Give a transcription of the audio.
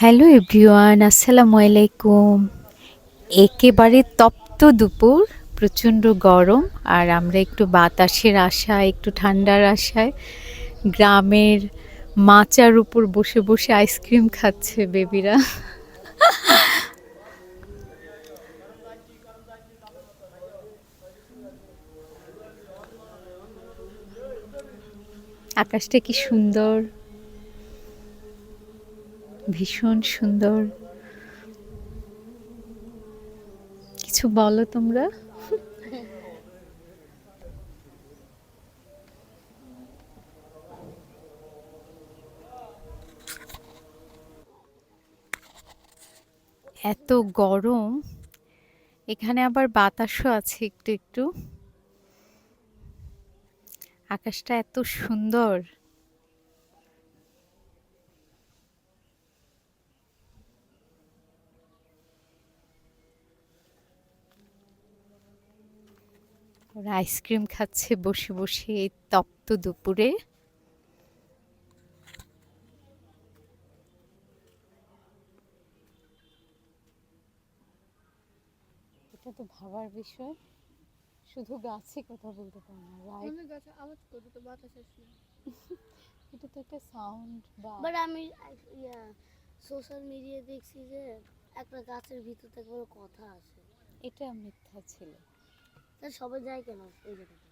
Hello everyone, আসসালামু আলাইকুম। একেবারে তপ্ত দুপুর, প্রচণ্ড গরম। আর আমরা একটু বাতাসের আশায়, একটু ঠান্ডার আশায় গ্রামের মাচার উপর বসে বসে আইসক্রিম খাচ্ছে বেবিরা। আকাশটা কি সুন্দর, ভীষণ সুন্দর। কিছু বলো তোমরা। এত গরম, এখানে আবার বাতাসও আছে একটু একটু। আকাশটা এত সুন্দর। ওরা আইসক্রিম খাচ্ছে বসে বসে এই তপ্ত দুপুরে। এটা তো ভাবার বিষয়, শুধু গাছই কথা বলতে পারে না, রাইট? অনেক গাছে আওয়াজ করতো তো বাতাস আসলে। এটা তো একটা সাউন্ড বা বাট আমি সোশ্যাল মিডিয়ায় দেখছি যে একটা গাছের ভিতর থেকে ওর কথা আসে। এটা মিথ্যা ছিল। তা সবাই যায় কেন ওই জায়গাটা?